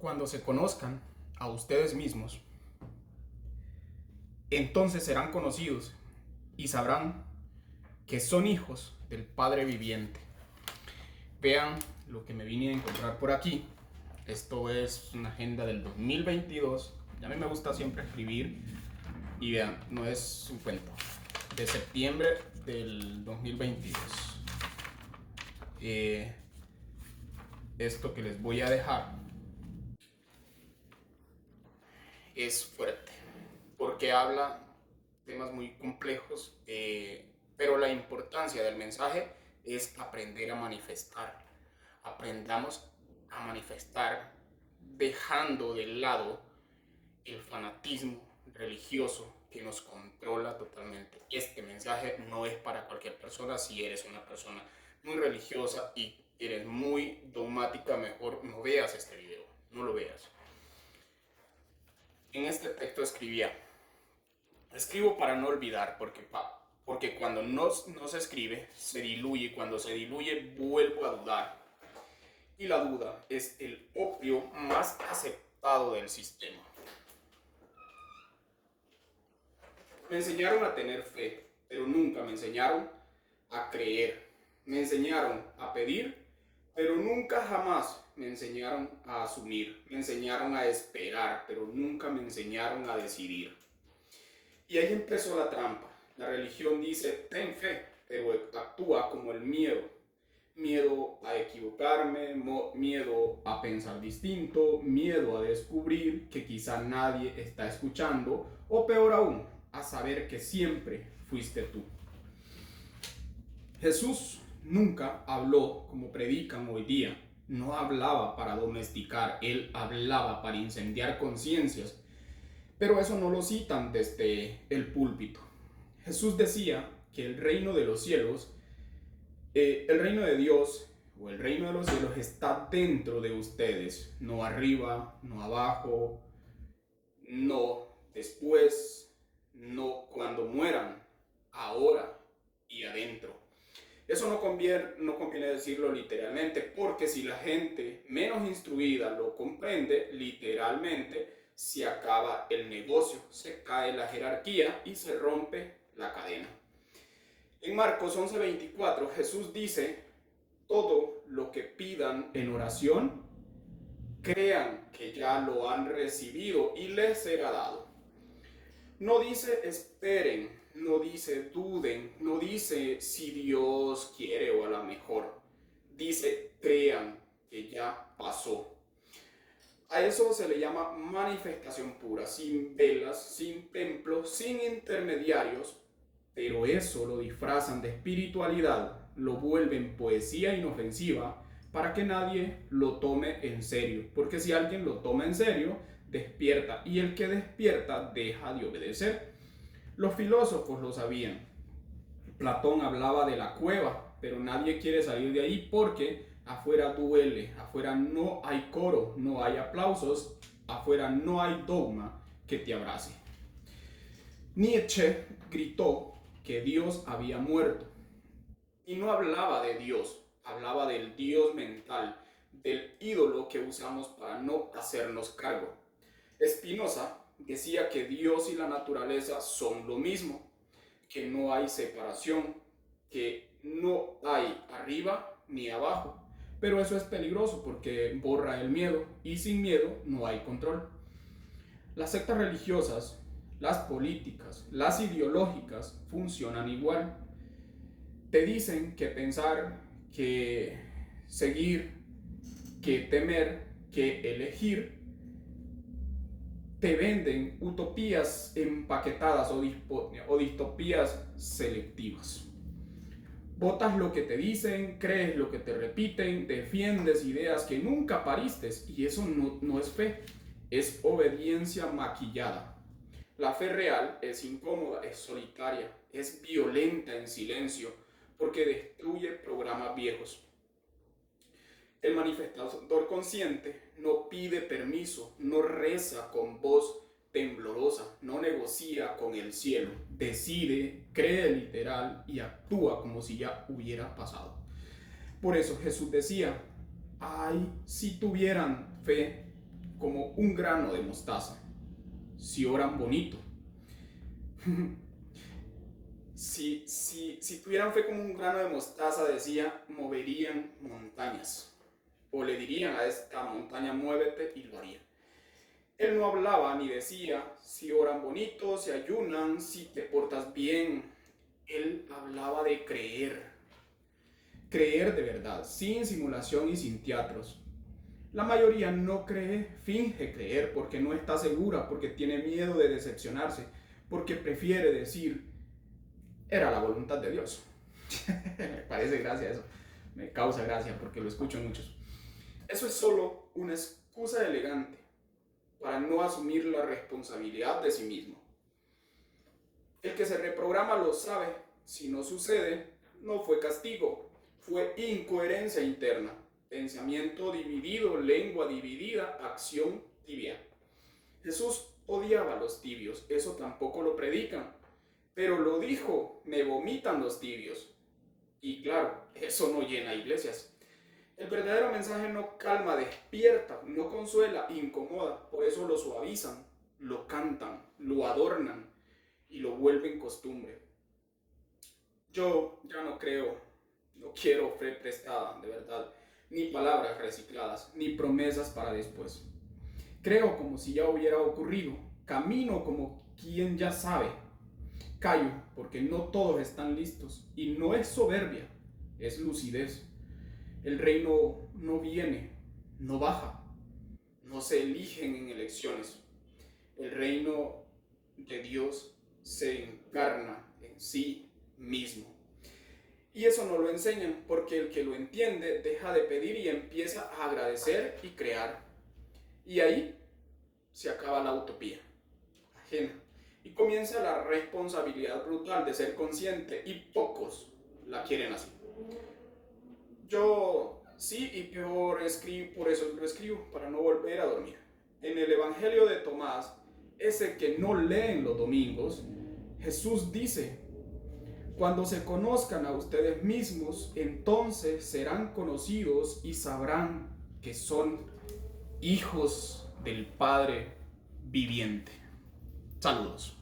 Cuando se conozcan a ustedes mismos, entonces serán conocidos y sabrán que son hijos del Padre viviente. Vean lo que me vine a encontrar por aquí. Esto es una agenda del 2022. A mí me gusta siempre escribir. Y vean, no es un cuento. De septiembre del 2022. Esto que les voy a dejar es fuerte, porque habla temas muy complejos, pero la importancia del mensaje es aprender a manifestar. Aprendamos a manifestar dejando de lado el fanatismo religioso que nos controla totalmente. Este mensaje no es para cualquier persona. Si eres una persona muy religiosa y eres muy dogmática, mejor no veas este video, no lo veas. En este texto escribo para no olvidar, porque cuando no se escribe, se diluye. Cuando se diluye, vuelvo a dudar. Y la duda es el opio más aceptado del sistema. Me enseñaron a tener fe, pero nunca me enseñaron a creer. Me enseñaron a pedir, pero nunca jamás me enseñaron a asumir. Me enseñaron a esperar, pero nunca me enseñaron a decidir. Y ahí empezó la trampa. La religión dice, ten fe, pero actúa como el miedo. Miedo a equivocarme, miedo a pensar distinto, miedo a descubrir que quizá nadie está escuchando, o peor aún, a saber que siempre fuiste tú. Jesús nunca habló como predican hoy día. No hablaba para domesticar, él hablaba para incendiar conciencias. Pero eso no lo citan desde el púlpito. Jesús decía que el reino de los cielos, el reino de Dios o el reino de los cielos está dentro de ustedes, no arriba, no abajo, no después, no cuando mueran, ahora y adentro. Eso no conviene decirlo literalmente, porque si la gente menos instruida lo comprende literalmente, se acaba el negocio, se cae la jerarquía y se rompe la cadena. En Marcos 11:24 Jesús dice, todo lo que pidan en oración, crean que ya lo han recibido y les será dado. No dice esperen, no dice duden, no dice si Dios quiere o a lo mejor. Dice crean que ya pasó. A eso se le llama manifestación pura, sin velas, sin templos, sin intermediarios, pero eso lo disfrazan de espiritualidad, lo vuelven poesía inofensiva para que nadie lo tome en serio, porque si alguien lo toma en serio, despierta, y el que despierta deja de obedecer. Los filósofos lo sabían. Platón hablaba de la cueva, pero nadie quiere salir de ahí porque afuera duele, afuera no hay coro, no hay aplausos, afuera no hay dogma que te abrace. Nietzsche gritó que Dios había muerto. Y no hablaba de Dios, hablaba del Dios mental, del ídolo que usamos para no hacernos cargo. Spinoza decía que Dios y la naturaleza son lo mismo, que no hay separación, que no hay arriba ni abajo. Pero eso es peligroso porque borra el miedo, y sin miedo no hay control. Las sectas religiosas, las políticas, las ideológicas funcionan igual. Te dicen que pensar, que seguir, que temer, que elegir. Te venden utopías empaquetadas o distopías selectivas. Votas lo que te dicen, crees lo que te repiten, defiendes ideas que nunca pariste, y eso no es fe, es obediencia maquillada. La fe real es incómoda, es solitaria, es violenta en silencio, porque destruye programas viejos. El manifestador consciente no pide permiso, no reza con voz temblorosa, no negocia con el cielo, decide, cree literal y actúa como si ya hubiera pasado. Por eso Jesús decía, ay, si tuvieran fe, como un grano de mostaza. Si oran bonito. Si tuvieran fe como un grano de mostaza, decía, moverían montañas. O le dirían a esta montaña, muévete, y lo haría. Él no hablaba ni decía si oran bonito, si ayunan, si te portas bien. Él hablaba de creer. Creer de verdad, sin simulación y sin teatros. La mayoría no cree, finge creer porque no está segura, porque tiene miedo de decepcionarse, porque prefiere decir, era la voluntad de Dios. Me parece gracia eso, me causa gracia porque lo escucho muchos. Eso es solo una excusa elegante para no asumir la responsabilidad de sí mismo. El que se reprograma lo sabe, si no sucede, no fue castigo, fue incoherencia interna, pensamiento dividido, lengua dividida, acción tibia. Jesús odiaba a los tibios, eso tampoco lo predican, pero lo dijo, me vomitan los tibios. Y claro, eso no llena iglesias. El verdadero mensaje no calma, despierta, no consuela, incomoda. Por eso lo suavizan, lo cantan, lo adornan y lo vuelven costumbre. Yo ya no creo, no quiero fe prestada, de verdad, ni palabras recicladas, ni promesas para después. Creo como si ya hubiera ocurrido, camino como quien ya sabe. Callo porque no todos están listos y no es soberbia, es lucidez. El reino no viene, no baja, no se eligen en elecciones. El reino de Dios se encarna en sí mismo. Y eso no lo enseñan porque el que lo entiende deja de pedir y empieza a agradecer y crear. Y ahí se acaba la utopía ajena y comienza la responsabilidad brutal de ser consciente y pocos la quieren así. Yo sí y peor por eso lo escribo, para no volver a dormir. En el Evangelio de Tomás, ese que no leen los domingos, Jesús dice, cuando se conozcan a ustedes mismos, entonces serán conocidos y sabrán que son hijos del Padre viviente. Saludos.